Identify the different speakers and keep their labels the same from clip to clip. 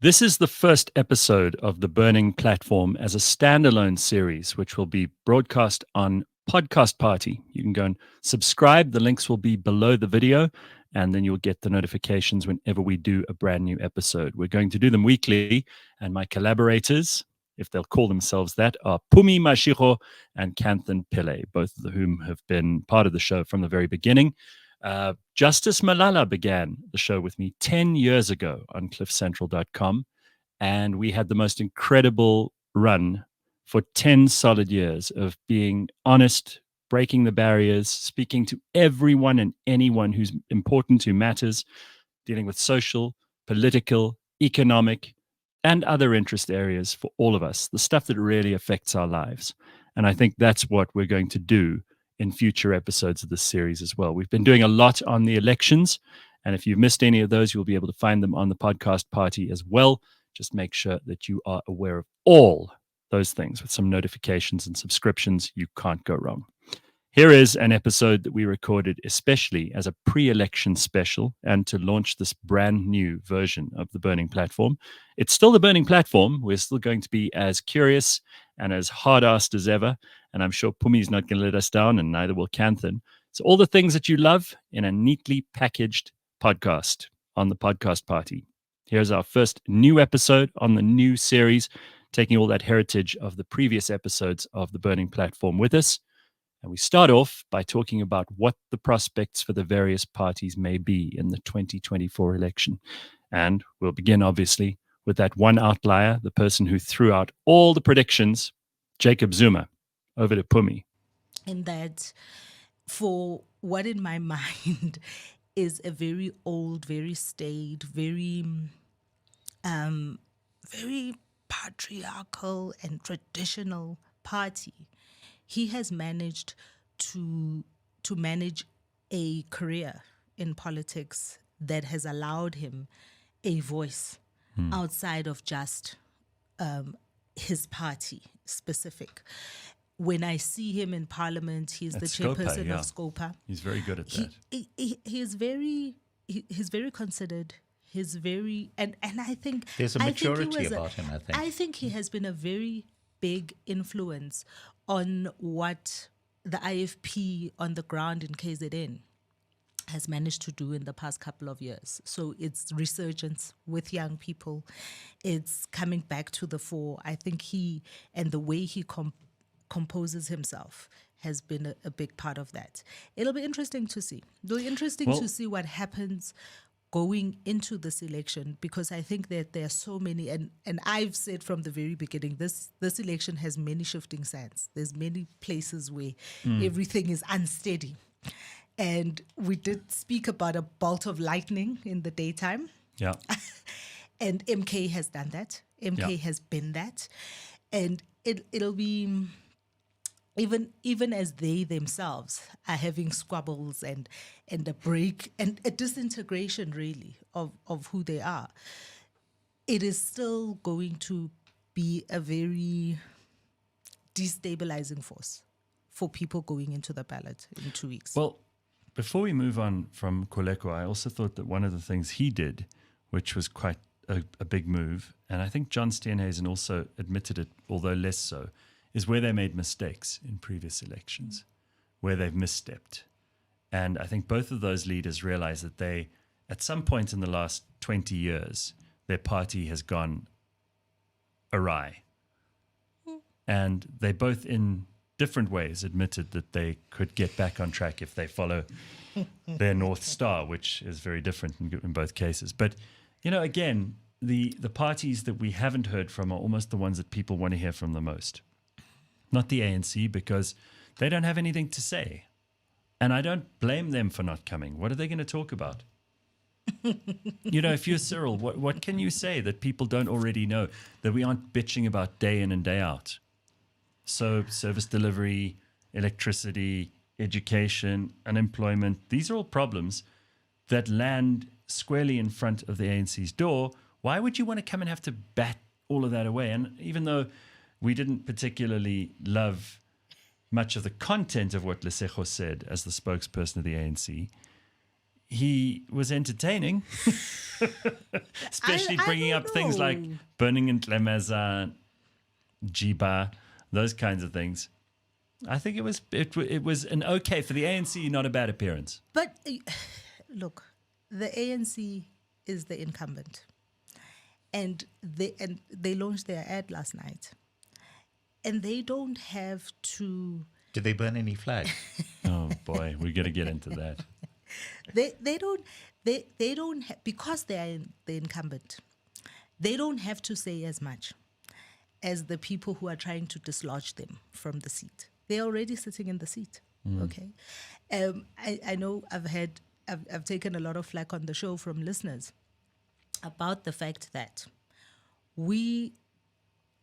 Speaker 1: This is the first episode of The Burning Platform as a standalone series, which will be broadcast on Podcast Party. You can go and subscribe. The links will be below the video, and then you'll get the notifications whenever we do a brand new episode. We're going to do them weekly, and my collaborators, if they'll call themselves that, are Phumi Mashigo and Kanthan Pillay, both of whom have been part of the show from the very beginning. Justice Malala began the show with me 10 years ago on cliffcentral.com, and we had the most incredible run for 10 solid years of being honest, breaking the barriers, speaking to everyone and anyone who's important, who matters, dealing with social, political, economic, and other interest areas for all of us, the stuff that really affects our lives. And I think that's what we're going to do in future episodes of this series as well. We've been doing a lot on the elections, and if you've missed any of those, you'll be able to find them on the Podcast Party as well. Just make sure that you are aware of all those things with some notifications and subscriptions. You can't go wrong. Here is an episode that we recorded especially as a pre-election special and to launch this brand new version of the Burning Platform. It's still the Burning Platform. We're still going to be as curious and as hard-assed as ever. And I'm sure Pumi's not going to let us down, and neither will Kanthan. So all the things that you love in a neatly packaged podcast on the Podcast Party. Here's our first new episode on the new series, taking all that heritage of the previous episodes of the Burning Platform with us. And we start off by talking about what the prospects for the various parties may be in the 2024 election. And we'll begin, obviously, with that one outlier, the person who threw out all the predictions, Jacob Zuma. Over to Phumi.
Speaker 2: And that for what in my mind is a very old, very staid, very patriarchal and traditional party, he has managed to manage a career in politics that has allowed him a voice outside of just his party specific. When I see him in Parliament, he's the chairperson of Scopa.
Speaker 1: He's very good at that.
Speaker 2: He's very considered. He's very and I think
Speaker 3: there's a maturity about him.
Speaker 2: I think he has been a very big influence on what the IFP on the ground in KZN has managed to do in the past couple of years. So it's resurgence with young people. It's coming back to the fore. I think he and the way he composes himself has been a big part of that. It'll be interesting to see. It'll be interesting to see what happens going into this election, because I think that there are so many, and I've said from the very beginning, this election has many shifting sands. There's many places where everything is unsteady. And we did speak about a bolt of lightning in the daytime.
Speaker 1: Yeah.
Speaker 2: And MK has done that. MK has been that. And it'll be, even as they themselves are having squabbles and a break and a disintegration really of who they are, it is still going to be a very destabilizing force for people going into the ballot in 2 weeks.
Speaker 1: Well, before we move on from Koleko, I also thought that one of the things he did, which was quite a big move, and I think John Steenhuisen also admitted it, although less so, is where they made mistakes in previous elections, where they've misstepped. And I think both of those leaders realize that they, at some point in the last 20 years, their party has gone awry. And they both, in different ways, admitted that they could get back on track if they follow their North Star, which is very different in both cases. But, you know, again, the parties that we haven't heard from are almost the ones that people want to hear from the most. Not the ANC, because they don't have anything to say. And I don't blame them for not coming. What are they going to talk about? You know, if you're Cyril, what can you say that people don't already know, that we aren't bitching about day in and day out? So service delivery, electricity, education, unemployment, these are all problems that land squarely in front of the ANC's door. Why would you want to come and have to bat all of that away? And even though we didn't particularly love much of the content of what Lesego said as the spokesperson of the ANC, he was entertaining, especially bringing up things like burning in Tlemeza, Jiba, those kinds of things. I think it was an okay for the ANC, not a bad appearance.
Speaker 2: But look, the ANC is the incumbent, and they launched their ad last night, and they don't have to.
Speaker 3: Did they burn any flags?
Speaker 1: Oh boy, we're going to get into that.
Speaker 2: They don't because they are the incumbent. They don't have to say as much as the people who are trying to dislodge them from the seat. They're already sitting in the seat. Okay, I know I've taken a lot of flack on the show from listeners about the fact that we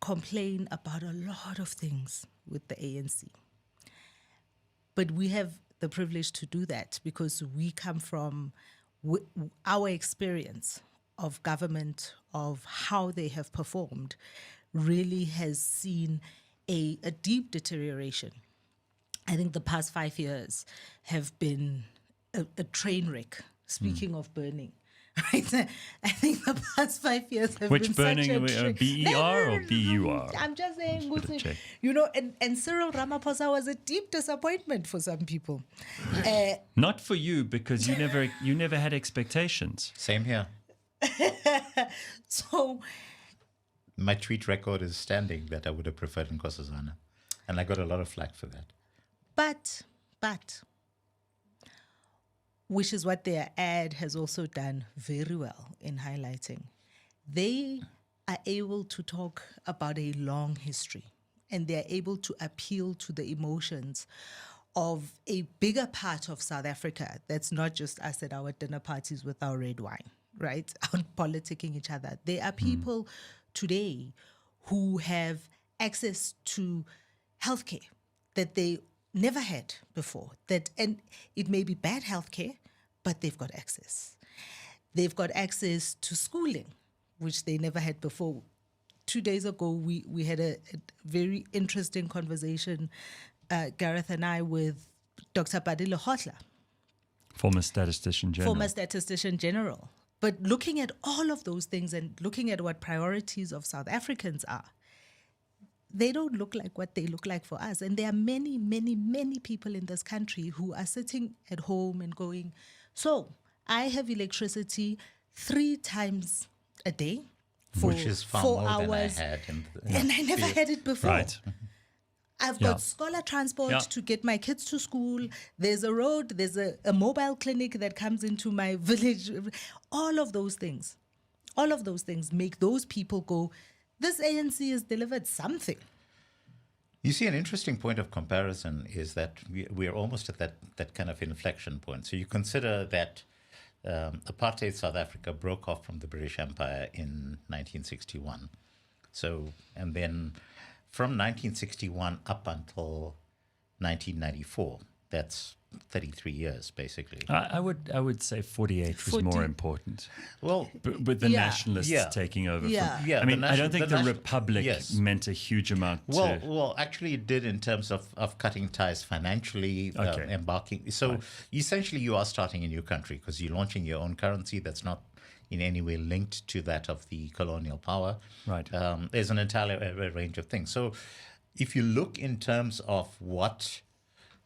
Speaker 2: complain about a lot of things with the ANC. But we have the privilege to do that because we come from our experience of government, of how they have performed, really has seen a deep deterioration. I think the past 5 years have been a train wreck, speaking of burning. Right? I think the past 5 years have
Speaker 1: Which
Speaker 2: been
Speaker 1: burning,
Speaker 2: such a
Speaker 1: BER or BUR?
Speaker 2: I'm just saying,
Speaker 1: check.
Speaker 2: and Cyril Ramaphosa was a deep disappointment for some people.
Speaker 1: Not for you, because you never had expectations.
Speaker 3: Same here.
Speaker 2: So
Speaker 3: My tweet record is standing that I would have preferred Nkosazana. And I got a lot of flack for that.
Speaker 2: But, which is what their ad has also done very well in highlighting. They are able to talk about a long history, and they're able to appeal to the emotions of a bigger part of South Africa that's not just us at our dinner parties with our red wine, right? Out politicking each other. There are people today who have access to healthcare that they never had before. And it may be bad healthcare, but they've got access. They've got access to schooling, which they never had before. 2 days ago, we had a very interesting conversation, Gareth and I, with Dr. Badile Hotla,
Speaker 1: Former statistician general.
Speaker 2: But looking at all of those things and looking at what priorities of South Africans are, they don't look like what they look like for us. And there are many, many, many people in this country who are sitting at home and going, so I have electricity 3 times a day for
Speaker 3: Which is far
Speaker 2: 4
Speaker 3: more
Speaker 2: hours.
Speaker 3: than I had.
Speaker 2: And I never had it before.
Speaker 1: Right.
Speaker 2: I've got scholar transport to get my kids to school. There's a road, there's a mobile clinic that comes into my village. All of those things make those people go, this ANC has delivered something.
Speaker 3: You see, an interesting point of comparison is that we are almost at that kind of inflection point. So you consider that apartheid South Africa broke off from the British Empire in 1961. So, and then from 1961 up until 1994, that's 33 years, basically.
Speaker 1: I would say 48 was more important.
Speaker 3: Well,
Speaker 1: with the nationalists taking over.
Speaker 2: Yeah.
Speaker 1: I mean, I don't think the Republic meant a huge amount.
Speaker 3: Well, actually it did in terms of cutting ties financially, embarking. So essentially you are starting a new country because you're launching your own currency that's not in any way linked to that of the colonial power.
Speaker 1: Right.
Speaker 3: There's an entire range of things. So if you look in terms of what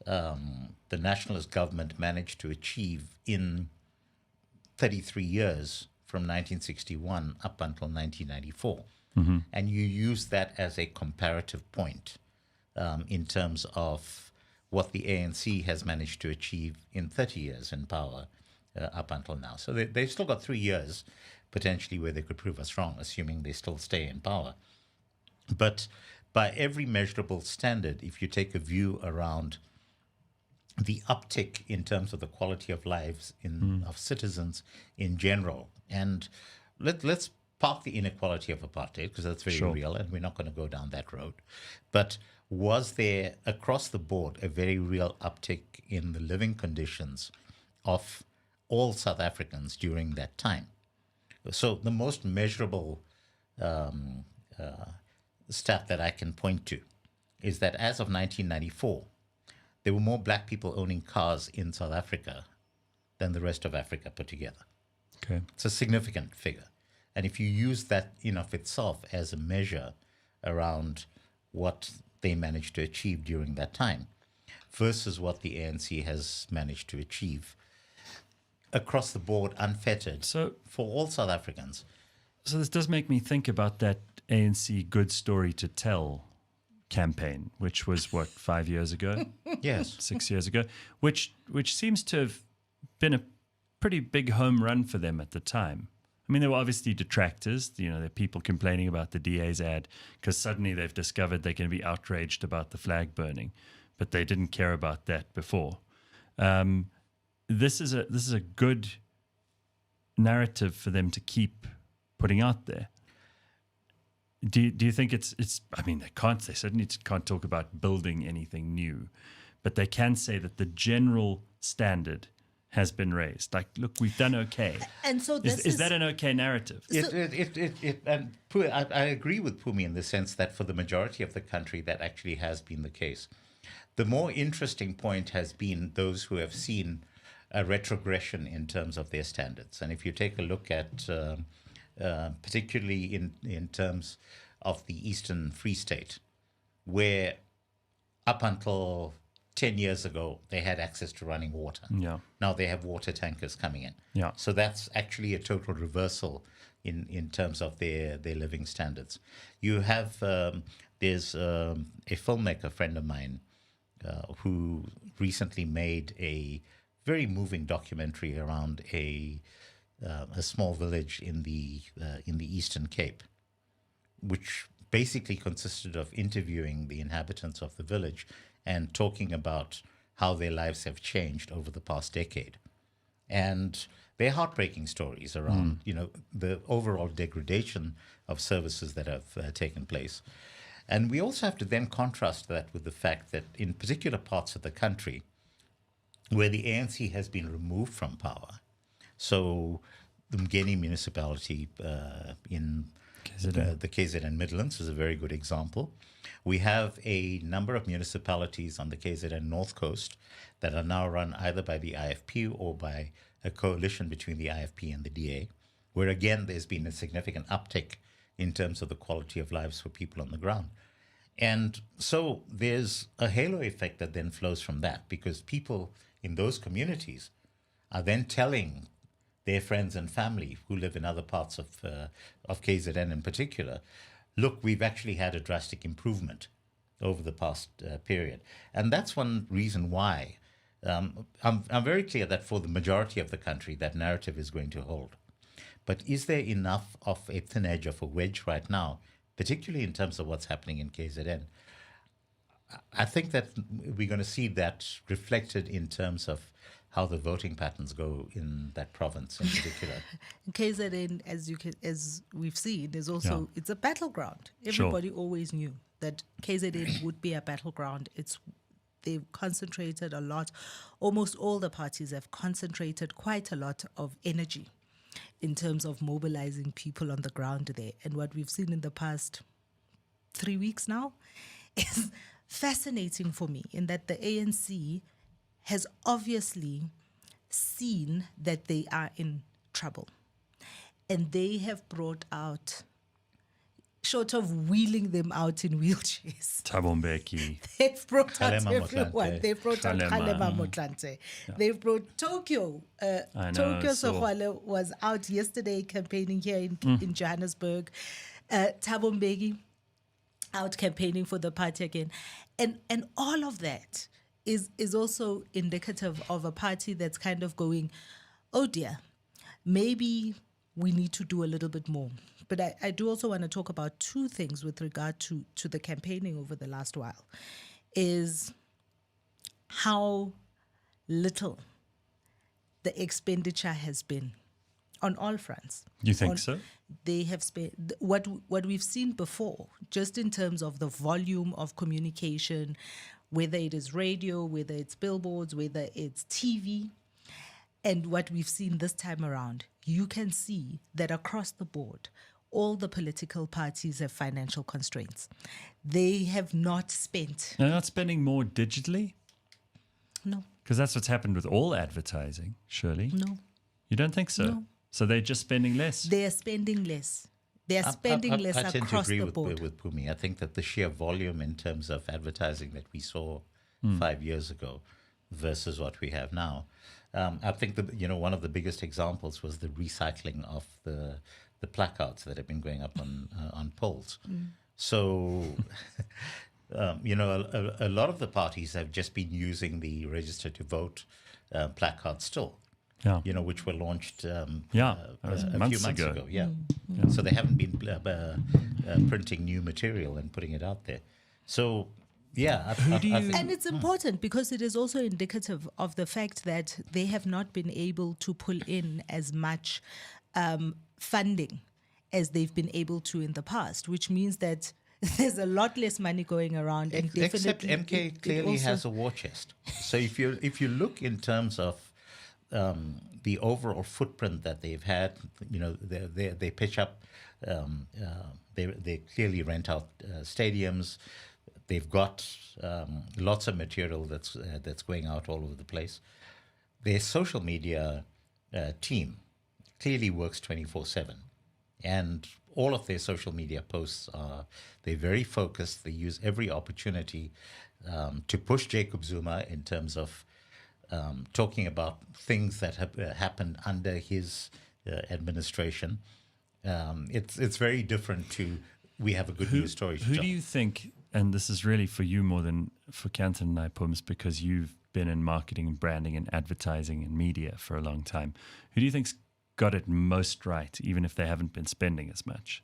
Speaker 3: the nationalist government managed to achieve in 33 years from 1961 up until 1994, and you use that as a comparative point in terms of what the ANC has managed to achieve in 30 years in power up until now. So they've still got 3 years potentially where they could prove us wrong, assuming they still stay in power. But by every measurable standard, if you take a view around the uptick in terms of the quality of lives of citizens in general, and let's park the inequality of apartheid because that's very real, and we're not going to go down that road. But was there across the board a very real uptick in the living conditions of all South Africans during that time? So the most measurable stat that I can point to is that as of 1994, there were more black people owning cars in South Africa than the rest of Africa put together.
Speaker 1: Okay.
Speaker 3: It's a significant figure. And if you use that in of itself as a measure around what they managed to achieve during that time versus what the ANC has managed to achieve across the board, unfettered,
Speaker 1: So
Speaker 3: for all South Africans.
Speaker 1: So this does make me think about that ANC Good Story to Tell campaign, which was what, 5 years ago,
Speaker 3: Yes.
Speaker 1: 6 years ago, which seems to have been a pretty big home run for them at the time. I mean, there were obviously detractors. You know, there are people complaining about the DA's ad because suddenly they've discovered they're going to be outraged about the flag burning, but they didn't care about that before. This is a good narrative for them to keep putting out there. Do you think it's? I mean, they certainly can't talk about building anything new, but they can say that the general standard has been raised. Like, look, we've done okay.
Speaker 2: And so this
Speaker 1: is that an okay narrative?
Speaker 3: And I agree with Phumi in the sense that for the majority of the country, that actually has been the case. The more interesting point has been those who have seen a retrogression in terms of their standards. And if you take a look at, particularly in terms of the Eastern Free State, where up until 10 years ago, they had access to running water.
Speaker 1: Yeah.
Speaker 3: Now they have water tankers coming in.
Speaker 1: Yeah.
Speaker 3: So that's actually a total reversal in terms of their living standards. You have, there's a filmmaker friend of mine who recently made a very moving documentary around a small village in the Eastern Cape, which basically consisted of interviewing the inhabitants of the village and talking about how their lives have changed over the past decade. And they're heartbreaking stories around, the overall degradation of services that have taken place. And we also have to then contrast that with the fact that in particular parts of the country where the ANC has been removed from power, so the Mgeni municipality in the KZN Midlands is a very good example. We have a number of municipalities on the KZN North Coast that are now run either by the IFP or by a coalition between the IFP and the DA, where again there's been a significant uptick in terms of the quality of lives for people on the ground. And so there's a halo effect that then flows from that, because people in those communities are then telling their friends and family who live in other parts of KZN in particular, look, we've actually had a drastic improvement over the past period. And that's one reason why I'm very clear that for the majority of the country, that narrative is going to hold. But is there enough of a thin edge of a wedge right now, particularly in terms of what's happening in KZN? I think that we're going to see that reflected in terms of how the voting patterns go in that province in particular.
Speaker 2: KZN, as we've seen, is also it's a battleground. Everybody always knew that KZN would be a battleground. They've concentrated a lot. Almost all the parties have concentrated quite a lot of energy in terms of mobilizing people on the ground there. And what we've seen in the past 3 weeks now is fascinating for me, in that the ANC has obviously seen that they are in trouble. And they have brought out, short of wheeling them out in wheelchairs,
Speaker 1: Tabombeki.
Speaker 2: they've brought out
Speaker 3: Kgalema
Speaker 2: everyone.
Speaker 3: Motlanthe.
Speaker 2: They've brought out
Speaker 1: Kgalema.
Speaker 2: Kgalema Motlanthe. They've brought Tokyo.
Speaker 1: I know,
Speaker 2: Tokyo
Speaker 1: so-
Speaker 2: Sogwale was out yesterday campaigning here in Johannesburg. Thabo Mbeki out campaigning for the party again. And all of that is also indicative of a party that's kind of going, oh dear, maybe we need to do a little bit more. But I do also want to talk about two things with regard to the campaigning over the last while, is how little the expenditure has been on all fronts.
Speaker 1: You think so?
Speaker 2: They have spent what we've seen before, just in terms of the volume of communication, whether it is radio, whether it's billboards, whether it's TV, and what we've seen this time around. You can see that across the board, all the political parties have financial constraints. They have not spent.
Speaker 1: They're not spending more digitally?
Speaker 2: No.
Speaker 1: Because that's what's happened with all advertising, surely.
Speaker 2: No.
Speaker 1: You don't think so?
Speaker 2: No.
Speaker 1: So they're just spending less?
Speaker 2: They are spending less. They are spending less
Speaker 3: I tend
Speaker 2: across
Speaker 3: to agree
Speaker 2: the board.
Speaker 3: with Phumi. I think that the sheer volume in terms of advertising that we saw 5 years ago versus what we have now, I think one of the biggest examples was the recycling of the placards that have been going up on polls. So, a lot of the parties have just been using the register to vote placards still.
Speaker 1: Yeah.
Speaker 3: Which were launched
Speaker 1: that was
Speaker 3: a few months ago. Yeah. So they haven't been printing new material and putting it out there. So, yeah.
Speaker 2: And it's important because it is also indicative of the fact that they have not been able to pull in as much funding as they've been able to in the past, which means that there's a lot less money going around. And
Speaker 3: Except
Speaker 2: definitely
Speaker 3: MK clearly has a war chest. So if you look in terms of the overall footprint that they've had, they pitch up, they clearly rent out stadiums. They've got lots of material that's going out all over the place. Their social media team clearly works 24/7, and all of their social media posts they're very focused. They use every opportunity to push Jacob Zuma in terms of talking about things that have happened under his administration. It's very different to we have a good news story to
Speaker 1: Who
Speaker 3: tell.
Speaker 1: do you think, and this is really for you more than for Kanthan and I, Pums, because you've been in marketing and branding and advertising and media for a long time. Who do you think's got it most right, even if they haven't been spending as much?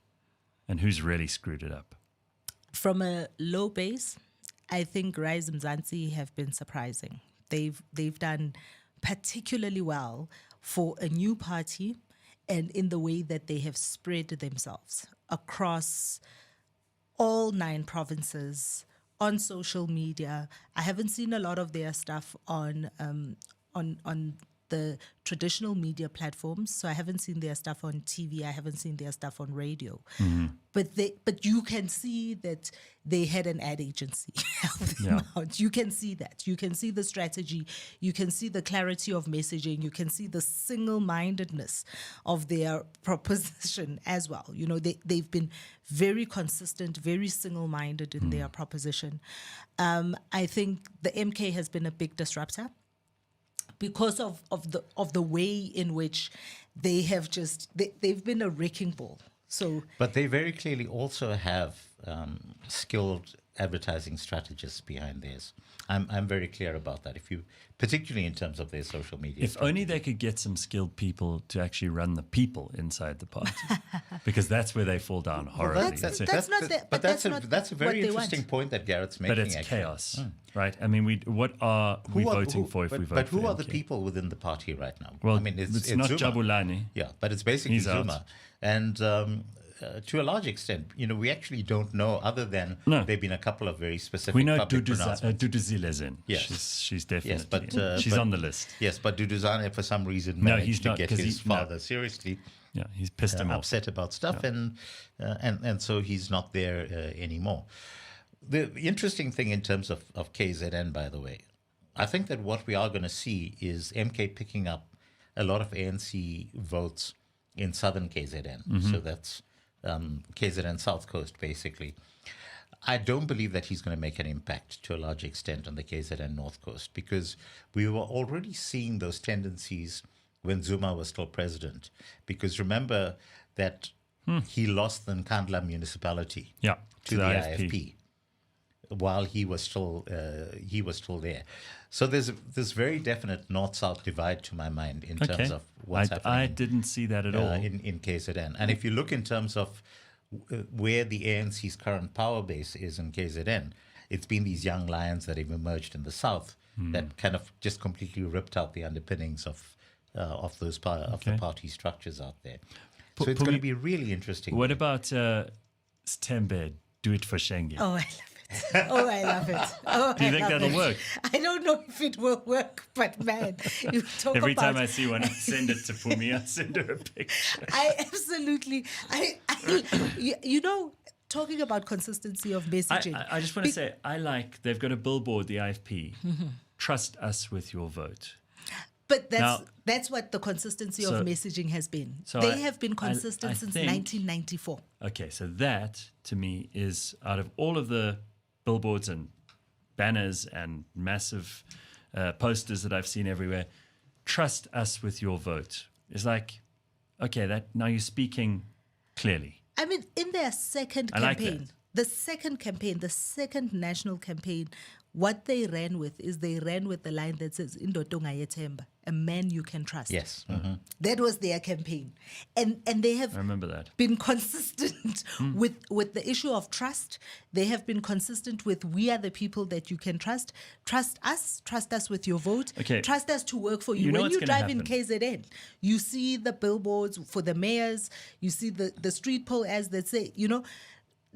Speaker 1: And who's really screwed it up?
Speaker 2: From a low base, I think Rise Mzansi have been surprising. They've done particularly well for a new party and in the way that they have spread themselves across all 9 provinces on social media. I haven't seen a lot of their stuff on the traditional media platforms. So I haven't seen their stuff on TV. I haven't seen their stuff on radio. But you can see that they had an ad agency help them out. You can see that. You can see the strategy. You can see the clarity of messaging. You can see the single-mindedness of their proposition as well. They've been very consistent, very single-minded in their proposition. I think the MK has been a big disruptor, because of the way in which they have they've been a wrecking ball. So,
Speaker 3: but they very clearly also have skilled advertising strategists behind theirs. I'm very clear about that. Particularly in terms of their social media.
Speaker 1: If only they could get some skilled people to actually run the people inside the party, because that's where they fall down horribly.
Speaker 3: That's a very interesting point that Gareth's making.
Speaker 1: But it's chaos, right? I mean, what are we voting for if we vote for
Speaker 3: But who are the
Speaker 1: MK?
Speaker 3: people within the party right now?
Speaker 1: Well,
Speaker 3: I mean, it's
Speaker 1: not
Speaker 3: Zuma.
Speaker 1: Jabulani.
Speaker 3: Yeah, but it's basically
Speaker 1: He's out.
Speaker 3: Zuma. And to a large extent, we actually don't know, other than there have been a couple of very specific
Speaker 1: We know
Speaker 3: public pronouncements.
Speaker 1: Duduzile's in.
Speaker 3: Yes.
Speaker 1: She's definitely
Speaker 3: but,
Speaker 1: she's
Speaker 3: but-
Speaker 1: on the list.
Speaker 3: Yes, but Duduzane, for some reason,
Speaker 1: No,
Speaker 3: managed
Speaker 1: he's
Speaker 3: to
Speaker 1: not,
Speaker 3: get
Speaker 1: 'cause
Speaker 3: his
Speaker 1: he- no.
Speaker 3: father seriously
Speaker 1: Yeah, he's pissed him off.
Speaker 3: upset about stuff, and so he's not there anymore. The interesting thing in terms of KZN, by the way, I think that what we are going to see is MK picking up a lot of ANC votes in southern KZN. So that's KZN South Coast, basically. I don't believe that he's going to make an impact to a large extent on the KZN North Coast, because we were already seeing those tendencies when Zuma was still president. Because remember that he lost the Nkandla municipality
Speaker 1: Yeah,
Speaker 3: to the IFP while he was still there. So there's this very definite north-south divide, to my mind, in terms of what's happening.
Speaker 1: I didn't see that at all.
Speaker 3: In KZN. And if you look in terms of where the ANC's current power base is in KZN, it's been these young lions that have emerged in the south that kind of just completely ripped out the underpinnings of the party structures out there. So it's going to be really interesting.
Speaker 1: What about Stembe? Do it for Schengen.
Speaker 2: Oh, I love it. Oh, I love it. Oh,
Speaker 1: Do you think that'll work?
Speaker 2: I don't know if it will work, but man, you talk
Speaker 1: Every
Speaker 2: about...
Speaker 1: time I see one, I send it to Phumi. I send her a picture.
Speaker 2: I absolutely... talking about consistency of messaging.
Speaker 1: I just want to say, they've got a billboard, the IFP, trust us with your vote.
Speaker 2: But
Speaker 1: Now-
Speaker 2: that's what the consistency
Speaker 1: So-
Speaker 2: of messaging has been.
Speaker 1: so
Speaker 2: They
Speaker 1: I-
Speaker 2: have been
Speaker 1: I
Speaker 2: consistent since
Speaker 1: think-
Speaker 2: 1994.
Speaker 1: Okay, so that to me is out of all of the billboards and banners and massive posters that I've seen everywhere, trust us with your vote. It's like, okay, that now you're speaking clearly.
Speaker 2: I mean, in their second
Speaker 1: I like
Speaker 2: campaign, the second national campaign, what they ran with is they ran with the line that says, Indotonga yetemba, a man you can trust.
Speaker 3: Yes.
Speaker 2: That was their campaign. And they have
Speaker 1: I remember that.
Speaker 2: been consistent with the issue of trust. They have been consistent with we are the people that you can trust. Trust us with your vote.
Speaker 1: Okay.
Speaker 2: Trust us to work for you.
Speaker 1: You know
Speaker 2: When
Speaker 1: what's
Speaker 2: you
Speaker 1: gonna
Speaker 2: drive in
Speaker 1: happen.
Speaker 2: KZN, you see the billboards for the mayors, you see the street pole ads that say,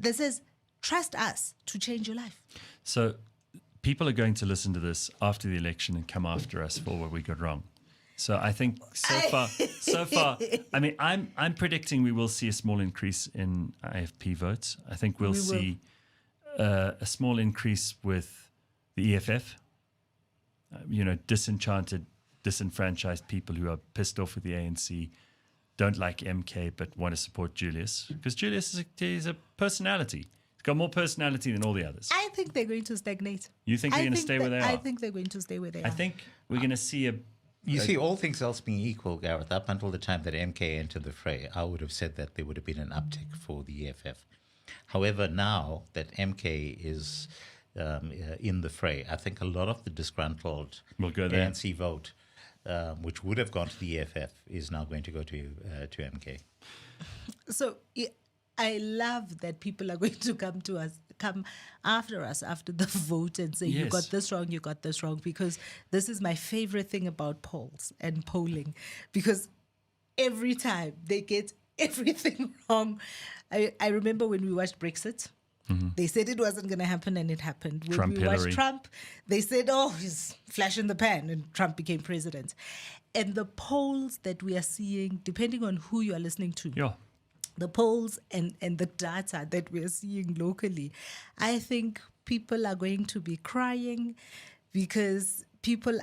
Speaker 2: that says, trust us to change your life.
Speaker 1: So people are going to listen to this after the election and come after us for what we got wrong. So I think so far, I mean, I'm predicting we will see a small increase in IFP votes. I think we'll
Speaker 2: We will.
Speaker 1: see a small increase with the EFF. Disenchanted, disenfranchised people who are pissed off with the ANC, don't like MK but want to support Julius because Julius is a personality. He's got more personality than all the others.
Speaker 2: I think they're going to stagnate.
Speaker 1: You think they're going to stay where they are?
Speaker 2: I think they're going to stay where they are.
Speaker 1: I think we're going to see a.
Speaker 3: You see, all things else being equal, Gareth, up until the time that MK entered the fray, I would have said that there would have been an uptick for the EFF. However, now that MK is in the fray, I think a lot of the disgruntled
Speaker 1: Will go there.
Speaker 3: ANC vote, which would have gone to the EFF, is now going to go to MK.
Speaker 2: So I love that people are going to come after us after the vote and say, you
Speaker 1: Yes.
Speaker 2: got this wrong, because this is my favorite thing about polls and polling, because every time they get everything wrong. I remember when we watched Brexit, they said it wasn't going to happen and it happened. When
Speaker 1: Trump,
Speaker 2: we watched
Speaker 1: Hillary.
Speaker 2: Trump, they said, oh, he's flash in the pan, and Trump became president. And the polls that we are seeing, depending on who you are listening to,
Speaker 1: Yeah.
Speaker 2: the polls and the data that we're seeing locally, I think people are going to be crying because people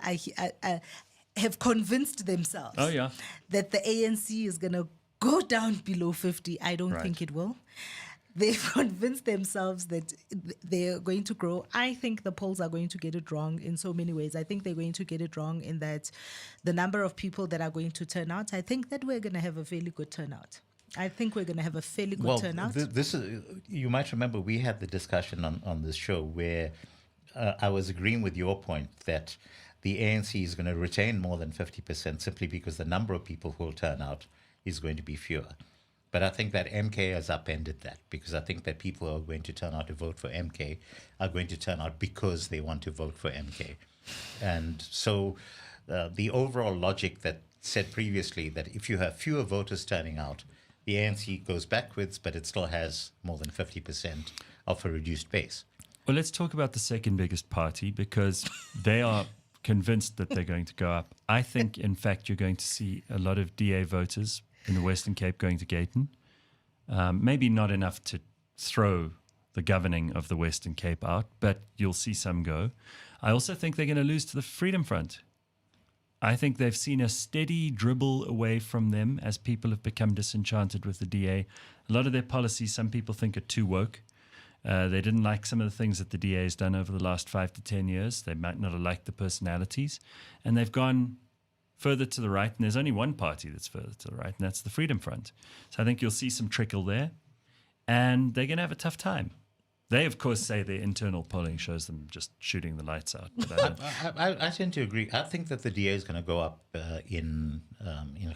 Speaker 2: have convinced themselves
Speaker 1: Oh, yeah.
Speaker 2: that the ANC is going to go down below 50. I don't
Speaker 1: Right.
Speaker 2: think it will. They've convinced themselves that they're going to grow. I think the polls are going to get it wrong in so many ways. I think they're going to get it wrong in that the number of people that are going to turn out, I think that we're going to have a fairly good turnout. I think we're going to have a fairly good turnout.
Speaker 3: This is, you might remember we had the discussion on this show where I was agreeing with your point that the ANC is going to retain more than 50% simply because the number of people who will turn out is going to be fewer. But I think that MK has upended that, because I think that people who are going to turn out to vote for MK are going to turn out because they want to vote for MK. And so the overall logic that said previously that if you have fewer voters turning out, the ANC goes backwards, but it still has more than 50% of a reduced base.
Speaker 1: Well, let's talk about the second biggest party, because they are convinced that they're going to go up. I think, in fact, you're going to see a lot of DA voters in the Western Cape going to Gayton. Maybe not enough to throw the governing of the Western Cape out, but you'll see some go. I also think they're going to lose to the Freedom Front. I think they've seen a steady dribble away from them as people have become disenchanted with the DA. A lot of their policies, some people think, are too woke. They didn't like some of the things that the DA has done over the last 5 to 10 years. They might not have liked the personalities. And they've gone further to the right. And there's only one party that's further to the right, and that's the Freedom Front. So I think you'll see some trickle there. And they're going to have a tough time. They, of course, say their internal polling shows them just shooting the lights out. But
Speaker 3: I tend to agree. I think that the DA is going to go up in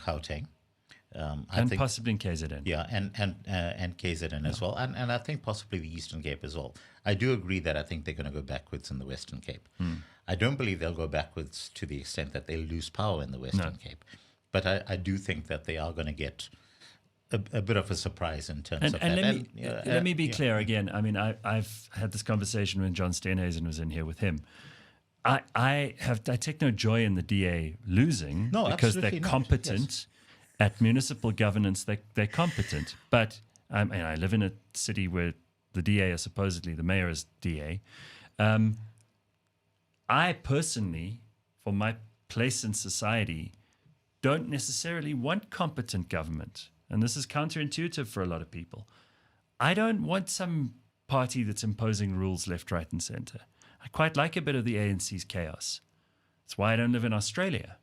Speaker 3: Gauteng. I think,
Speaker 1: possibly in KZN.
Speaker 3: yeah, and KZN as well, and I think possibly the Eastern Cape as well. I do agree that I think they're going to go backwards in the Western Cape. I don't believe they'll go backwards to the extent that they lose power in the Western Cape, but I do think that they are going to get a bit of a surprise in terms of
Speaker 1: And
Speaker 3: that.
Speaker 1: let me be clear again. I mean, I've had this conversation when John Steenhuisen was in here with him. I take no joy in the DA losing,
Speaker 3: No,
Speaker 1: because they're
Speaker 3: absolutely not.
Speaker 1: competent at municipal governance. They're competent, but I live in a city where the DA is supposedly, the mayor is DA. I personally, for my place in society, don't necessarily want competent government. And this is counterintuitive for a lot of people. I don't want some party that's imposing rules left, right, and center. I quite like a bit of the ANC's chaos. That's why I don't live in Australia.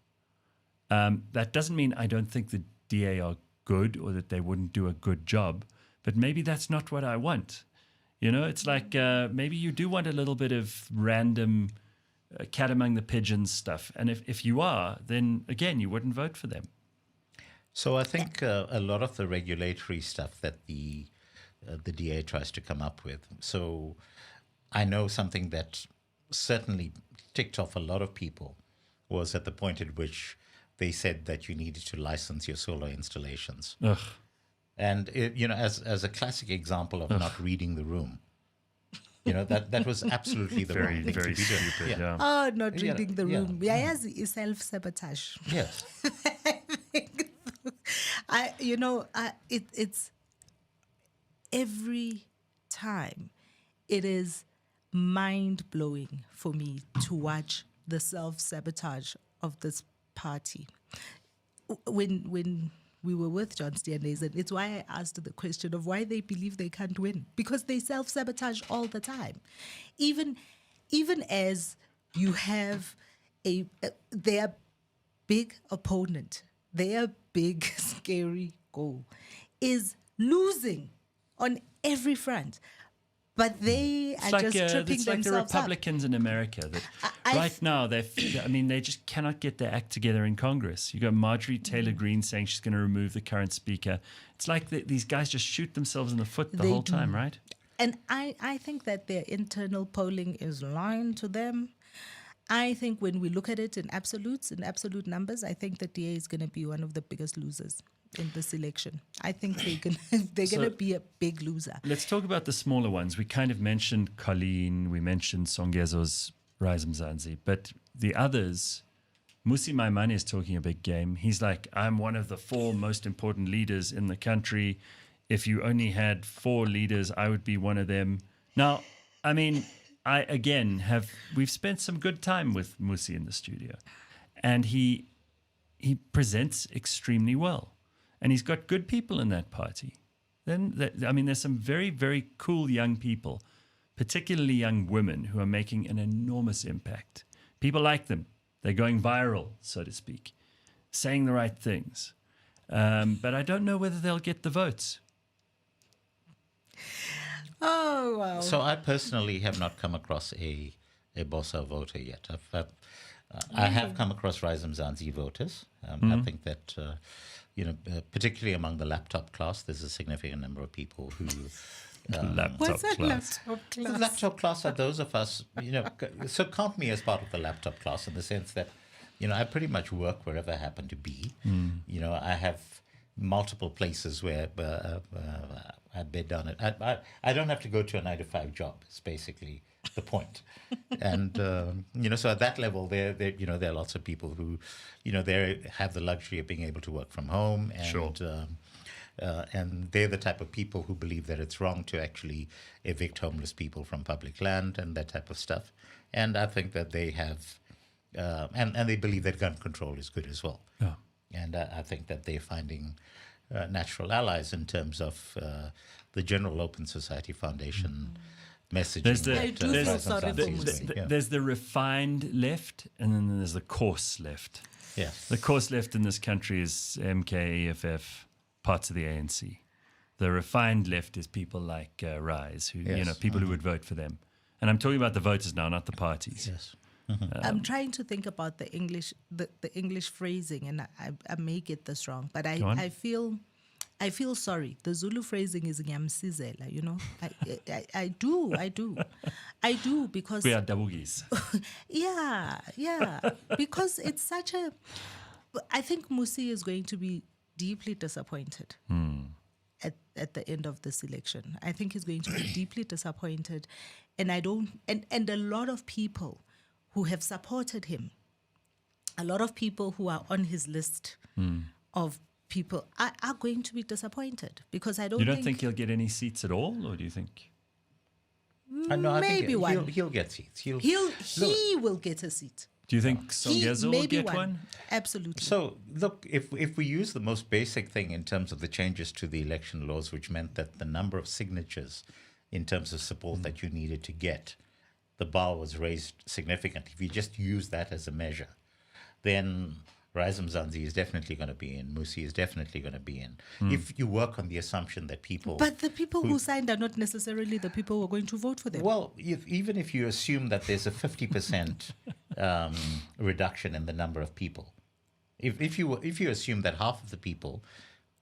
Speaker 1: That doesn't mean I don't think the DA are good or that they wouldn't do a good job, but maybe that's not what I want. You know, it's like maybe you do want a little bit of random cat among the pigeons stuff. And if you are, then again, you wouldn't vote for them.
Speaker 3: So I think a lot of the regulatory stuff that the DA tries to come up with. So I know something that certainly ticked off a lot of people was at the point at which they said that you needed to license your solar installations.
Speaker 1: Ugh.
Speaker 3: And, as a classic example of not reading the room, that was absolutely the wrong thing
Speaker 1: very
Speaker 3: to be doing.
Speaker 1: stupid. Yeah.
Speaker 2: Oh, not reading the
Speaker 3: yeah.
Speaker 2: room. Yeah, yes, it's self-sabotage.
Speaker 3: Yes.
Speaker 2: It's every time it is mind-blowing for me to watch the self-sabotage of this party. When we were with John Steenhuisen, and it's why I asked the question of why they believe they can't win, because they self-sabotage all the time. Even as you have their big opponent, their big scary goal is losing on every front. But they are just tripping
Speaker 1: it's like the
Speaker 2: themselves
Speaker 1: Republicans in America that right now they just cannot get their act together in Congress. You got Marjorie Taylor Greene saying she's going to remove the current speaker. It's like these guys just shoot themselves in the foot the whole time, right?
Speaker 2: And I think that their internal polling is lying to them. I think when we look at it in absolute numbers, I think the DA is going to be one of the biggest losers in this election. I think they're going to be a big loser.
Speaker 1: Let's talk about the smaller ones. We kind of mentioned Colleen, we mentioned Songezo's Rise Mzansi, but the others, Musi Maimane is talking a big game. He's like, I'm one of the 4 most important leaders in the country. If you only had 4 leaders, I would be one of them. Now, I mean, we've spent some good time with Musi in the studio, and he presents extremely well. And he's got good people in that party. There's some very, very cool young people, particularly young women, who are making an enormous impact. People like them. They're going viral, so to speak, saying the right things. But I don't know whether they'll get the votes.
Speaker 2: Oh, wow.
Speaker 3: So I personally have not come across a Bossa voter yet. I have come across Rise Mzansi voters. I think that... particularly among the laptop class, there's a significant number of people who...
Speaker 2: What's that
Speaker 1: class?
Speaker 2: laptop class?
Speaker 3: The laptop class are those of us, so count me as part of the laptop class in the sense that, I pretty much work wherever I happen to be. I have multiple places where I bed on it. I don't have to go to a 9-to-5 job, is basically the point. And, so at that level, there are lots of people who, they have the luxury of being able to work from home. And,
Speaker 1: Sure.
Speaker 3: And they're the type of people who believe that it's wrong to actually evict homeless people from public land and that type of stuff. And I think that they have, and they believe that gun control is good as well.
Speaker 1: Yeah.
Speaker 3: And I think that they're finding natural allies in terms of the General Open Society Foundation messaging.
Speaker 1: There's the refined left, and then there's the coarse left.
Speaker 3: Yes.
Speaker 1: The coarse left in this country is MK, EFF, parts of the ANC. The refined left is people like Rise, who people who would vote for them. And I'm talking about the voters now, not the parties.
Speaker 3: Yes.
Speaker 2: I'm trying to think about the English phrasing, and I may get this wrong, but I feel sorry. The Zulu phrasing is ngiyamsizela, I do because
Speaker 1: we are dabugis.
Speaker 2: yeah, because it's such a. I think Musi is going to be deeply disappointed at the end of this election. I think he's going to be deeply disappointed, and and a lot of people who have supported him, a lot of people who are on his list of people are going to be disappointed because I don't.
Speaker 1: You don't think he'll get any seats at all, or do you think?
Speaker 3: No, I
Speaker 2: maybe
Speaker 3: think
Speaker 2: one.
Speaker 3: he'll get seats.
Speaker 2: He will get a seat.
Speaker 1: Do you think Songezo will
Speaker 2: maybe
Speaker 1: get one?
Speaker 2: Absolutely.
Speaker 3: So, look, if we use the most basic thing in terms of the changes to the election laws, which meant that the number of signatures in terms of support that you needed to get, the bar was raised significantly. If you just use that as a measure, then Raisam Zanzi is definitely going to be in. Musi is definitely going to be in. If you work on the assumption that people...
Speaker 2: But the people who signed are not necessarily the people who are going to vote for them.
Speaker 3: Well, even if you assume that there's a 50% reduction in the number of people, if you assume that half of the people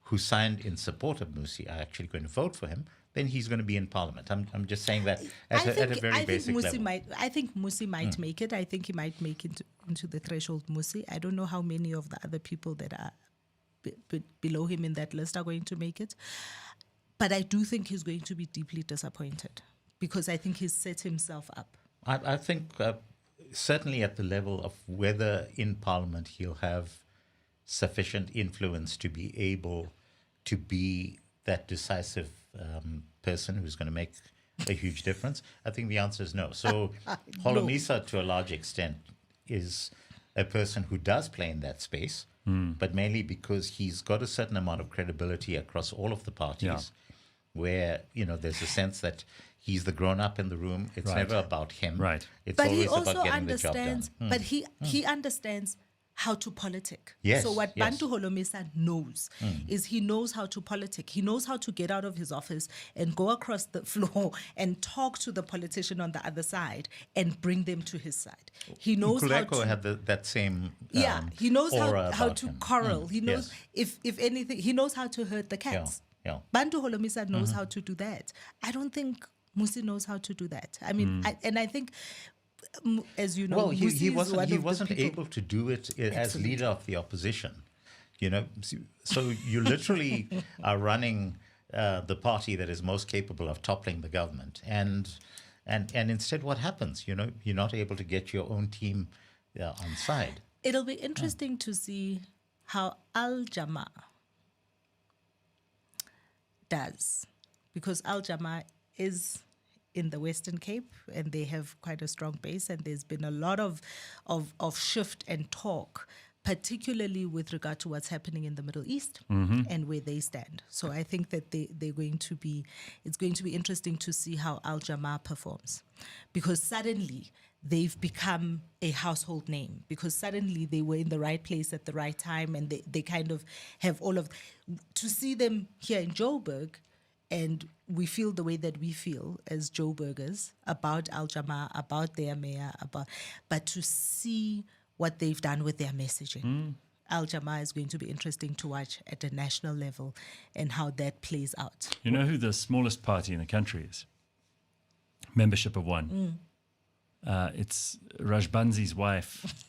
Speaker 3: who signed in support of Musi are actually going to vote for him, then he's going to be in Parliament. I'm just saying that at a very basic level.
Speaker 2: I think Musi might make it. I think he might make it into the threshold Musi. I don't know how many of the other people that are below him in that list are going to make it. But I do think he's going to be deeply disappointed because I think he's set himself up.
Speaker 3: I think certainly at the level of whether in Parliament he'll have sufficient influence to be able to be that decisive person who's going to make a huge difference. I think the answer is no. So Holomisa, to a large extent, is a person who does play in that space, but mainly because he's got a certain amount of credibility across all of the parties, where there's a sense that he's the grown-up in the room. It's never about him.
Speaker 1: Right.
Speaker 3: It's
Speaker 2: But
Speaker 3: always
Speaker 2: he also
Speaker 3: about getting the job done.
Speaker 2: understands. But he understands how to politic.
Speaker 3: Yes,
Speaker 2: So what
Speaker 3: yes.
Speaker 2: Bantu Holomisa knows is he knows how to politic. He knows how to get out of his office and go across the floor and talk to the politician on the other side and bring them to his side. He knows how
Speaker 3: Kuleko
Speaker 2: to...
Speaker 3: had that same
Speaker 2: he knows
Speaker 3: aura
Speaker 2: how
Speaker 3: about
Speaker 2: to
Speaker 3: him.
Speaker 2: quarrel. He knows,
Speaker 3: Yes.
Speaker 2: if anything, he knows how to hurt the cats.
Speaker 3: Yeah.
Speaker 2: Bantu Holomisa knows how to do that. I don't think Musi knows how to do that. I mean, I think... as you know,
Speaker 3: Well,
Speaker 2: Musi
Speaker 3: he
Speaker 2: is
Speaker 3: wasn't.
Speaker 2: one
Speaker 3: He
Speaker 2: of the
Speaker 3: wasn't
Speaker 2: people-
Speaker 3: able to do it as
Speaker 2: Absolutely.
Speaker 3: leader of the opposition. So you literally are running the party that is most capable of toppling the government, and instead, what happens? You're not able to get your own team on side.
Speaker 2: It'll be interesting to see how Al Jama does, because Al Jama is in the Western Cape and they have quite a strong base, and there's been a lot of shift and talk, particularly with regard to what's happening in the Middle East and where they stand. So I think that it's going to be interesting to see how Al Jama performs, because suddenly they've become a household name, because suddenly they were in the right place at the right time, and they kind of have all of... To see them here in Joburg, and we feel the way that we feel as Joburgers about Al Jama, about their mayor, but to see what they've done with their messaging. Al Jama is going to be interesting to watch at a national level and how that plays out.
Speaker 1: You know who the smallest party in the country is? Membership of one. It's Rajbanzi's wife.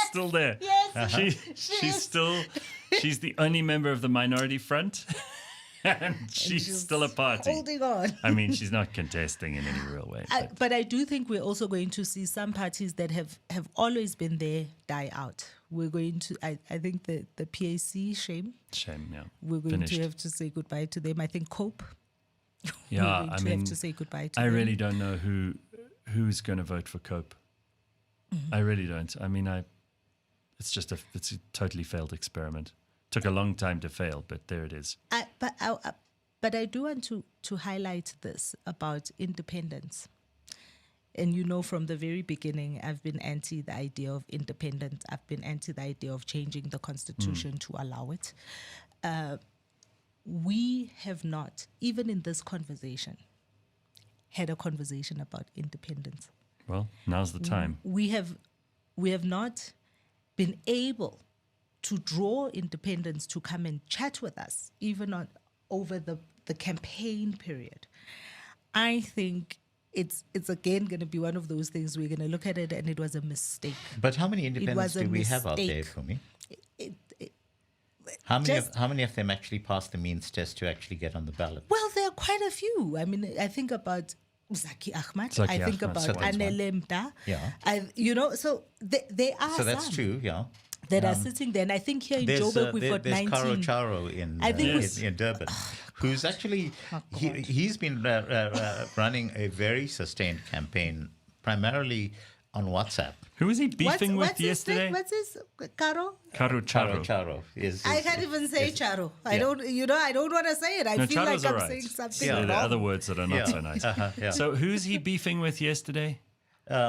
Speaker 1: Still there.
Speaker 2: Yes,
Speaker 1: She's the only member of the minority front. And she's still a party.
Speaker 2: Holding on.
Speaker 1: I mean, she's not contesting in any real way.
Speaker 2: But I do think we're also going to see some parties that have always been there die out. We're going to, I think the PAC, shame,
Speaker 1: yeah.
Speaker 2: we're going
Speaker 1: Finished.
Speaker 2: to have to say goodbye to them. I think COPE,
Speaker 1: Yeah,
Speaker 2: we're going
Speaker 1: I
Speaker 2: to
Speaker 1: mean,
Speaker 2: have to say goodbye to
Speaker 1: I
Speaker 2: them.
Speaker 1: really don't know who's going to vote for Cope. I really don't. I mean, it's a totally failed experiment. Took a long time to fail, but there it is.
Speaker 2: But I do want to highlight this about independence. And from the very beginning, I've been anti the idea of independence. I've been anti the idea of changing the constitution to allow it. We have not, even in this conversation, had a conversation about independence.
Speaker 1: Well, now's the time.
Speaker 2: We have not been able to draw independents to come and chat with us, even over the campaign period. I think it's again going to be one of those things we're going to look at it and it was a mistake.
Speaker 3: But how many independents
Speaker 2: a
Speaker 3: do we have out there,
Speaker 2: mistake.
Speaker 3: Phumi?
Speaker 2: It-
Speaker 3: How many of them actually passed the means test to actually get on the ballot?
Speaker 2: Well, there are quite a few. I mean, I think about Zaki Ahmad.
Speaker 1: Zaki
Speaker 2: I think
Speaker 1: Ahmad,
Speaker 2: about
Speaker 3: so that's one.
Speaker 2: Anele Mda.
Speaker 3: Yeah.
Speaker 2: So they are
Speaker 3: So that's
Speaker 2: some.
Speaker 3: two, yeah.
Speaker 2: that are sitting there. And I think here in
Speaker 3: There's
Speaker 2: Joburg we've got
Speaker 3: there's
Speaker 2: 19.
Speaker 3: Caro Charo
Speaker 2: I think
Speaker 3: in Durban, who's actually he's been running a very sustained campaign, primarily on WhatsApp.
Speaker 1: Who was he beefing with
Speaker 2: what's his
Speaker 1: yesterday?
Speaker 2: name? What's his Caro?
Speaker 1: Caro
Speaker 3: Caro
Speaker 1: Charo.
Speaker 3: Charo
Speaker 2: I can't even say Charo. I
Speaker 3: yeah.
Speaker 2: don't. I don't want to say it. I
Speaker 1: No,
Speaker 2: feel
Speaker 1: Charo's
Speaker 2: like I'm
Speaker 1: all right.
Speaker 2: saying something
Speaker 1: So
Speaker 2: wrong.
Speaker 1: there are other words that are not
Speaker 3: Yeah.
Speaker 1: so nice.
Speaker 3: Yeah.
Speaker 1: So who's he beefing with yesterday?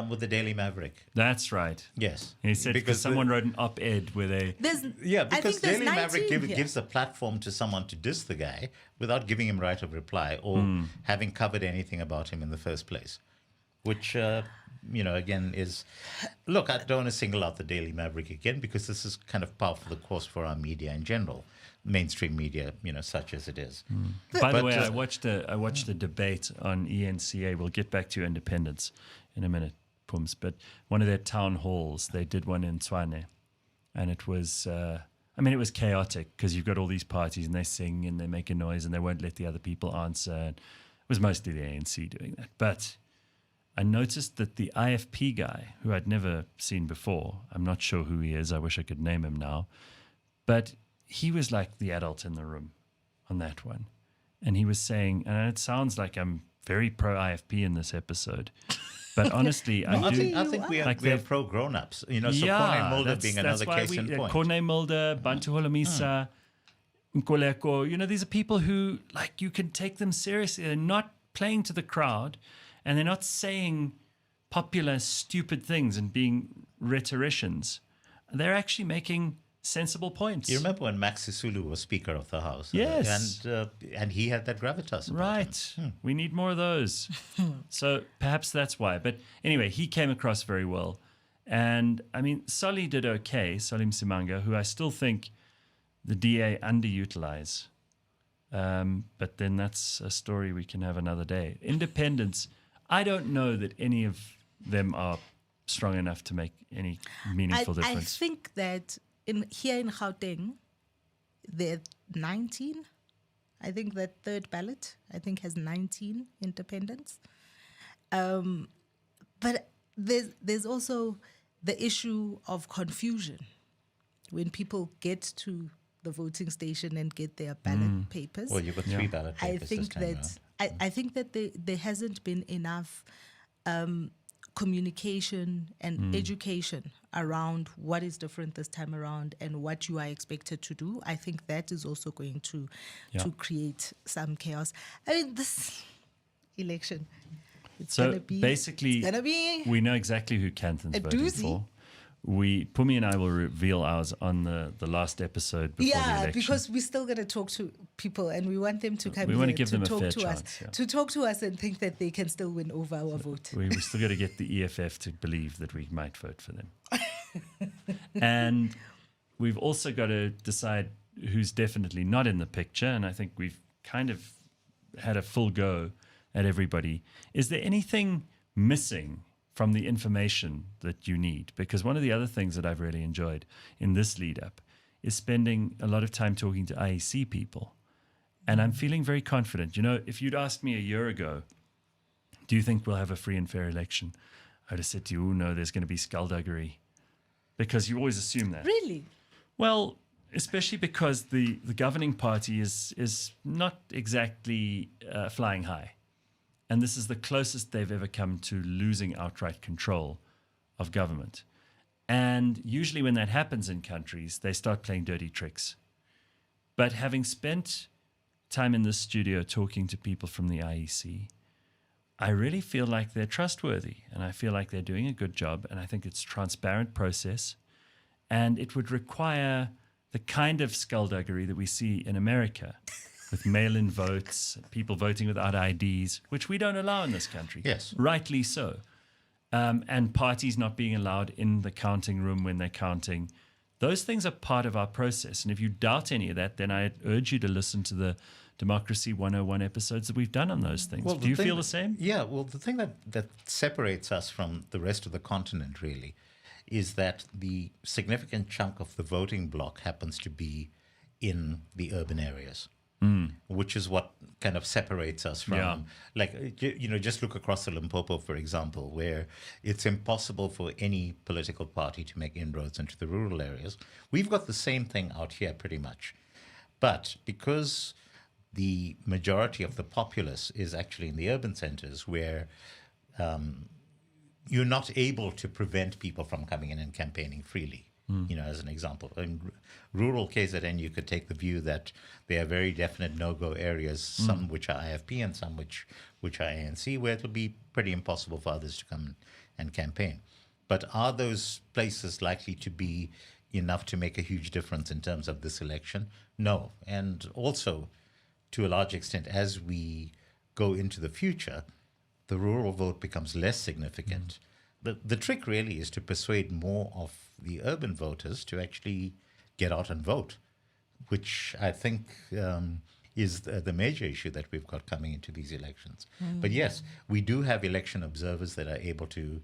Speaker 3: With the Daily Maverick.
Speaker 1: That's right.
Speaker 3: Yes.
Speaker 1: He said because someone wrote an op-ed with a...
Speaker 2: There's,
Speaker 3: Yeah,
Speaker 2: I
Speaker 3: because
Speaker 2: think there's
Speaker 3: Daily
Speaker 2: 19
Speaker 3: Maverick
Speaker 2: here.
Speaker 3: gives a platform to someone to diss the guy without giving him right of reply or having covered anything about him in the first place. Which, again, is... Look, I don't want to single out the Daily Maverick again because this is kind of par for the course for our media in general, mainstream media, such as it is.
Speaker 1: By the
Speaker 3: But,
Speaker 1: way, I watched a debate on ENCA. We'll get back to independence in a minute, Pums. But one of their town halls, they did one in Tshwane. And it was... it was chaotic because you've got all these parties and they sing and they make a noise and they won't let the other people answer. And it was mostly the ANC doing that. But I noticed that the IFP guy, who I'd never seen before, I'm not sure who he is. I wish I could name him now. But he was like the adult in the room on that one. And he was saying, and it sounds like I'm very pro IFP in this episode. But honestly, I
Speaker 3: think we are pro grown-ups. So
Speaker 1: yeah,
Speaker 3: Corne Mulder being another case in point.
Speaker 1: Corne Mulder, Bantu Holomisa, Nkoleko, these are people who, you can take them seriously. They're not playing to the crowd, and they're not saying popular, stupid things and being rhetoricians. They're actually making sensible points.
Speaker 3: You remember when Max Sisulu was Speaker of the House?
Speaker 1: Yes.
Speaker 3: And he had that gravitas about
Speaker 1: Right.
Speaker 3: him.
Speaker 1: We need more of those. So perhaps that's why. But anyway, he came across very well. And Solly did okay, Solly Msimanga, who I still think the DA underutilize. But then that's a story we can have another day. Independents, I don't know that any of them are strong enough to make any meaningful difference.
Speaker 2: I think that here in Gauteng, there are 19. I think that third ballot, has 19 independents. But there's also the issue of confusion. When people get to the voting station and get their ballot papers.
Speaker 3: Well, you've got 3 ballot papers this time around.
Speaker 2: I think that there hasn't been enough communication and education around what is different this time around and what you are expected to do. I think that is also going to create some chaos. This election, it's
Speaker 1: So
Speaker 2: going to be...
Speaker 1: basically,
Speaker 2: it's gonna be
Speaker 1: we know exactly who Kanthan's
Speaker 2: a
Speaker 1: voting
Speaker 2: doozy.
Speaker 1: for. Phumi and I will reveal ours on the last episode before the election.
Speaker 2: because we're still going to talk to people and we want them to come
Speaker 1: We
Speaker 2: here
Speaker 1: want to give them a
Speaker 2: talk
Speaker 1: fair
Speaker 2: to
Speaker 1: chance,
Speaker 2: us,
Speaker 1: yeah.
Speaker 2: to talk to us and think that they can still win over our vote.
Speaker 1: We still got to get the EFF to believe that we might vote for them. And we've also got to decide who's definitely not in the picture. And I think we've kind of had a full go at everybody. Is there anything missing from the information that you need? Because one of the other things that I've really enjoyed in this lead up is spending a lot of time talking to IEC people. And I'm feeling very confident. If you'd asked me a year ago, do you think we'll have a free and fair election? I'd have said to you, no, there's going to be skullduggery. Because you always assume that.
Speaker 2: Really?
Speaker 1: Well, especially because the governing party is not exactly flying high. And this is the closest they've ever come to losing outright control of government. And usually when that happens in countries, they start playing dirty tricks. But having spent time in this studio talking to people from the IEC, I really feel like they're trustworthy. And I feel like they're doing a good job. And I think it's a transparent process. And it would require the kind of skullduggery that we see in America. With mail-in votes, people voting without IDs, which we don't allow in this country.
Speaker 3: Yes.
Speaker 1: Rightly so. And parties not being allowed in the counting room when they're counting. Those things are part of our process. And if you doubt any of that, then I urge you to listen to the Democracy 101 episodes that we've done on those things.
Speaker 3: Well,
Speaker 1: Do you feel the same?
Speaker 3: Yeah, well, the thing that separates us from the rest of the continent, really, is that the significant chunk of the voting bloc happens to be in the urban areas. which is what kind of separates us from,
Speaker 1: Yeah.
Speaker 3: just look across the Limpopo, for example, where it's impossible for any political party to make inroads into the rural areas. We've got the same thing out here pretty much. But because the majority of the populace is actually in the urban centers where you're not able to prevent people from coming in and campaigning freely. As an example, in rural KZN, you could take the view that there are very definite no-go areas, some which are IFP and some which are ANC, where it'll be pretty impossible for others to come and campaign. But are those places likely to be enough to make a huge difference in terms of this election? No. And also, to a large extent, as we go into the future, the rural vote becomes less significant. The trick really is to persuade more of the urban voters to actually get out and vote, which I think is the major issue that we've got coming into these elections. But yes, we do have election observers that are able to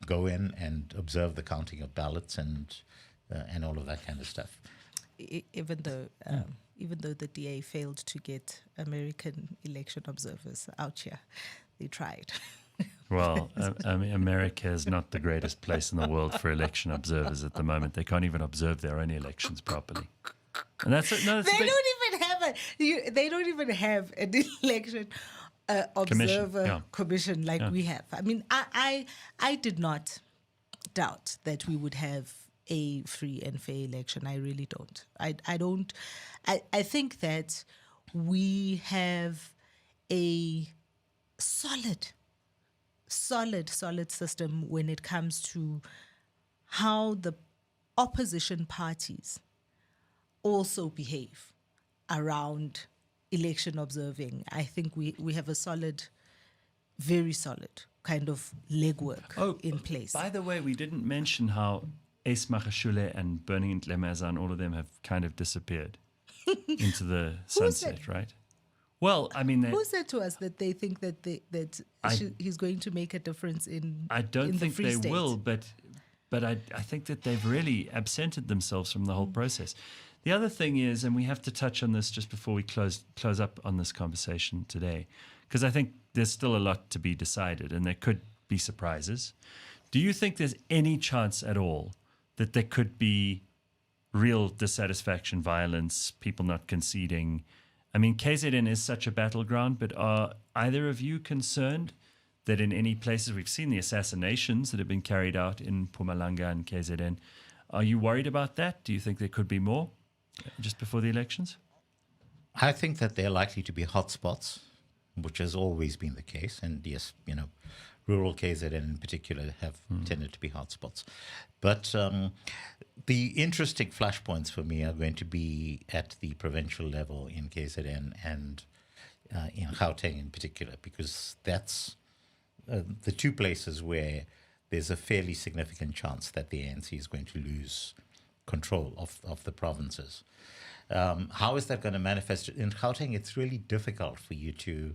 Speaker 3: go in and observe the counting of ballots and all of that kind of stuff.
Speaker 2: Even though the DA failed to get American election observers out here, they tried.
Speaker 1: Well, America is not the greatest place in the world for election observers at the moment. They can't even observe their own elections properly. And that's it. No,
Speaker 2: They don't even have an election observer commission like we have. I mean, I did not doubt that we would have a free and fair election. I really don't. I think that we have a solid system when it comes to how the opposition parties also behave around election observing. I think we have a very solid kind of legwork in place.
Speaker 1: By the way, we didn't mention how Ace Magashule and Burning Ntlemeza and all of them have kind of disappeared into the sunset, right? Well, I mean,
Speaker 2: who said to us that they think that he's going to make a difference in?
Speaker 1: I don't think they
Speaker 2: State?
Speaker 1: will, but I think that they've really absented themselves from the whole process. The other thing is, and we have to touch on this just before we close up on this conversation today, because I think there's still a lot to be decided, and there could be surprises. Do you think there's any chance at all that there could be real dissatisfaction, violence, people not conceding? I mean, KZN is such a battleground, but are either of you concerned that in any places, we've seen the assassinations that have been carried out in Mpumalanga and KZN. Are you worried about that? Do you think there could be more just before the elections?
Speaker 3: I think that they're likely to be hotspots, which has always been the case. And yes, rural KZN in particular have tended to be hotspots. But the interesting flashpoints for me are going to be at the provincial level in KZN and in Gauteng in particular, because that's the two places where there's a fairly significant chance that the ANC is going to lose control of the provinces. How is that going to manifest? In Gauteng, it's really difficult for you to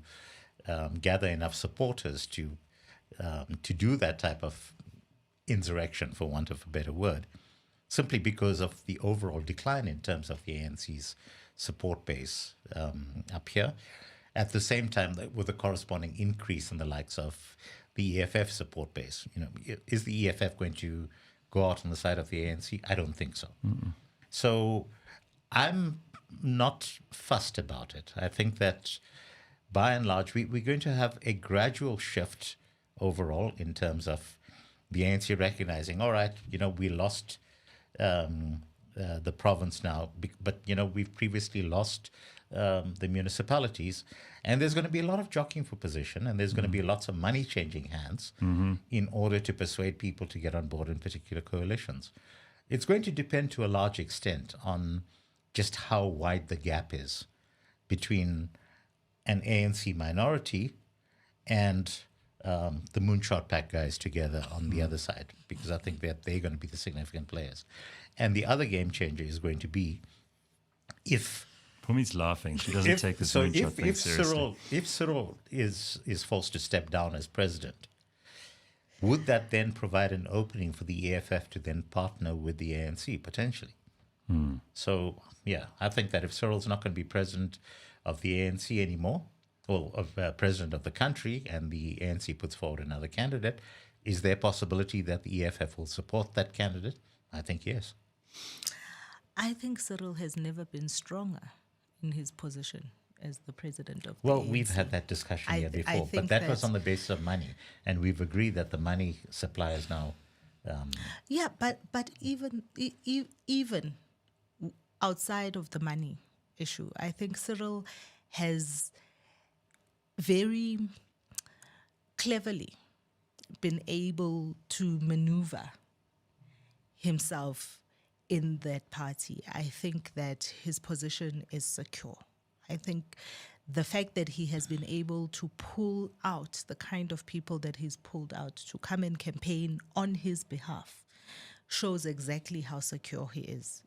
Speaker 3: gather enough supporters to do that type of insurrection, for want of a better word, simply because of the overall decline in terms of the ANC's support base up here. At the same time, with a corresponding increase in the likes of the EFF support base. Is the EFF going to go out on the side of the ANC? I don't think so. So I'm not fussed about it. I think that by and large, we're going to have a gradual shift overall in terms of the ANC recognizing, all right, we lost the province now, but, we've previously lost the municipalities, and there's going to be a lot of jockeying for position, and there's going to be lots of money changing hands in order to persuade people to get on board in particular coalitions. It's going to depend to a large extent on just how wide the gap is between an ANC minority and the Moonshot Pack guys together on the other side, because I think that they're going to be the significant players. And the other game changer is going to be if...
Speaker 1: Pumi's laughing. She doesn't take this Moonshot thing seriously.
Speaker 3: If Cyril is forced to step down as president, would that then provide an opening for the EFF to then partner with the ANC, potentially? So, yeah, I think that if Cyril's not going to be president, of the ANC anymore, or of president of the country, and the ANC puts forward another candidate, is there a possibility that the EFF will support that candidate? I think yes.
Speaker 2: I think Cyril has never been stronger in his position as the president of the
Speaker 3: Well,
Speaker 2: ANC.
Speaker 3: we've had that discussion here
Speaker 2: I
Speaker 3: before, but
Speaker 2: think
Speaker 3: that was
Speaker 2: that-
Speaker 3: on the basis of money, and we've agreed that the money supply is now.
Speaker 2: Yeah, but even outside of the money issue, I think Cyril has very cleverly been able to maneuver himself in that party. I think that his position is secure. I think the fact that he has been able to pull out the kind of people that he's pulled out to come and campaign on his behalf shows exactly how secure he is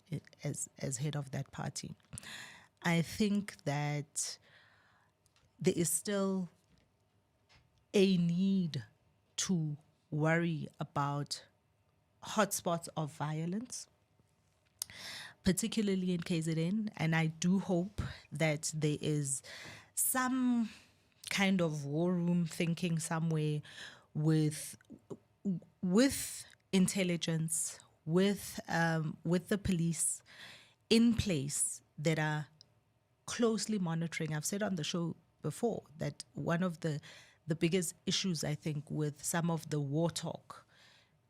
Speaker 2: as head of that party. I think that there is still a need to worry about hotspots of violence, particularly in KZN, and I do hope that there is some kind of war room thinking somewhere with intelligence, with the police in place that are closely monitoring. I've said on the show before that one of the biggest issues, I think, with some of the war talk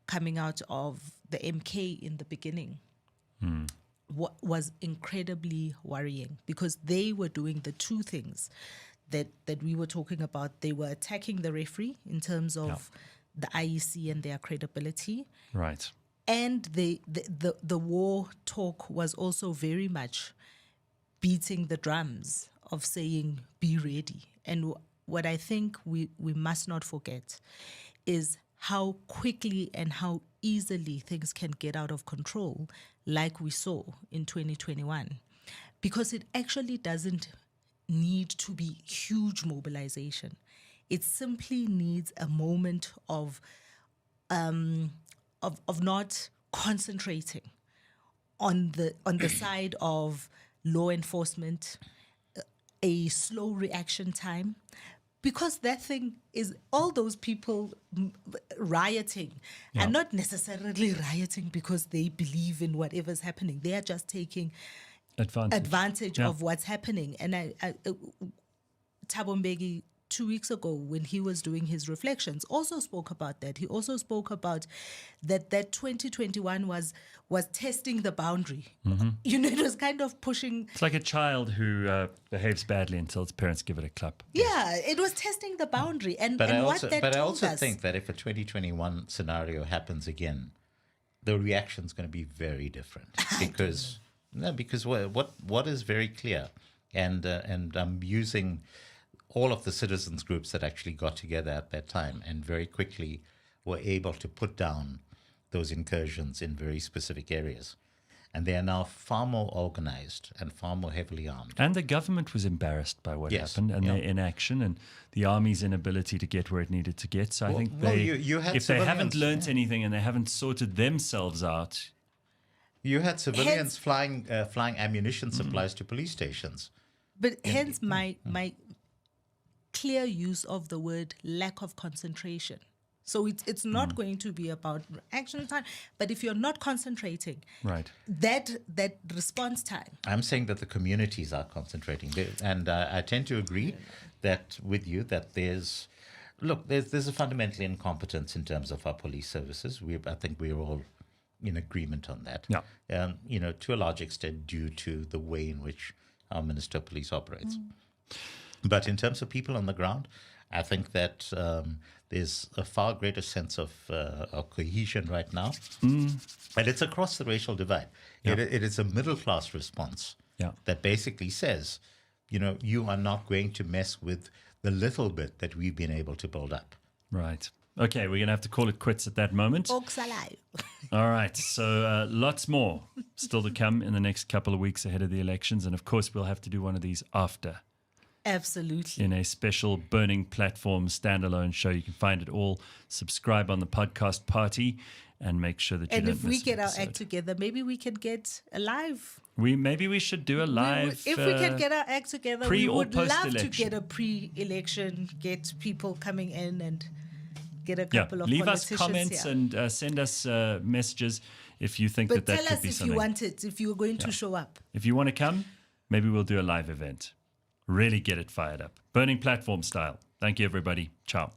Speaker 2: coming out of the MK in the beginning was incredibly worrying, because they were doing the two things that we were talking about. They were attacking the referee in terms of the IEC and their credibility.
Speaker 1: Right.
Speaker 2: And the war talk was also very much beating the drums of saying, be ready. And what I think we must not forget is how quickly and how easily things can get out of control, like we saw in 2021. Because it actually doesn't need to be huge mobilization. It simply needs a moment of not concentrating on the side of law enforcement, a slow reaction time, because that thing is all those people rioting and not necessarily rioting because they believe in whatever's happening. They are just taking advantage of what's happening. And Thabo Mbeki, 2 weeks ago, when he was doing his reflections, also spoke about that. He also spoke about that 2021 was testing the boundary.
Speaker 3: Mm-hmm.
Speaker 2: You know, it was kind of pushing.
Speaker 1: It's like a child who behaves badly until its parents give it a clap.
Speaker 2: Yeah, it was testing the boundary. And
Speaker 3: But I
Speaker 2: what that
Speaker 3: I
Speaker 2: told
Speaker 3: also
Speaker 2: us,
Speaker 3: think that if a 2021 scenario happens again, the reaction is going to be very different, because what is very clear, and I'm using all of the citizens groups that actually got together at that time and very quickly were able to put down those incursions in very specific areas. And they are now far more organized and far more heavily armed.
Speaker 1: And the government was embarrassed by what happened and their inaction and the army's inability to get where it needed to get. So I think
Speaker 3: you had
Speaker 1: if they haven't
Speaker 3: civilians-
Speaker 1: learnt anything and they haven't sorted themselves out.
Speaker 3: You had civilians flying ammunition supplies to police stations.
Speaker 2: but hence my clear use of the word lack of concentration. So it's not going to be about action time, but if you're not concentrating,
Speaker 1: Right.
Speaker 2: that response time.
Speaker 3: I'm saying that the communities are concentrating, and I tend to agree that with you that there's a fundamental incompetence in terms of our police services. I think we're all in agreement on that.
Speaker 1: Yeah.
Speaker 3: To a large extent due to the way in which our Minister of Police operates. But in terms of people on the ground, I think that there's a far greater sense of cohesion right now. And it's across the racial divide.
Speaker 1: Yeah.
Speaker 3: It is a middle-class response that basically says, you are not going to mess with the little bit that we've been able to build up.
Speaker 1: Right. Okay, we're going to have to call it quits at that moment.
Speaker 2: Oxalai.
Speaker 1: All right. So lots more still to come in the next couple of weeks ahead of the elections. And of course, we'll have to do one of these after
Speaker 2: Absolutely.
Speaker 1: in a special Burning Platform standalone show. You can find it all. Subscribe on the podcast party and make sure that you
Speaker 2: And
Speaker 1: don't
Speaker 2: if we
Speaker 1: miss an
Speaker 2: get our
Speaker 1: episode.
Speaker 2: act together, maybe we can get a live.
Speaker 1: Maybe we should do a live.
Speaker 2: If we can get our act together,
Speaker 1: pre
Speaker 2: we
Speaker 1: or
Speaker 2: would love to
Speaker 1: post-election.
Speaker 2: get a pre-election, get people coming in and get a
Speaker 1: Yeah,
Speaker 2: couple of
Speaker 1: leave us
Speaker 2: politicians
Speaker 1: comments
Speaker 2: here.
Speaker 1: and send us messages if you think
Speaker 2: But
Speaker 1: that
Speaker 2: tell
Speaker 1: could
Speaker 2: us
Speaker 1: be
Speaker 2: if
Speaker 1: something.
Speaker 2: you want it, if you're going to show up.
Speaker 1: If you want to come, maybe we'll do a live event. Really get it fired up. Burning Platform style. Thank you, everybody. Ciao.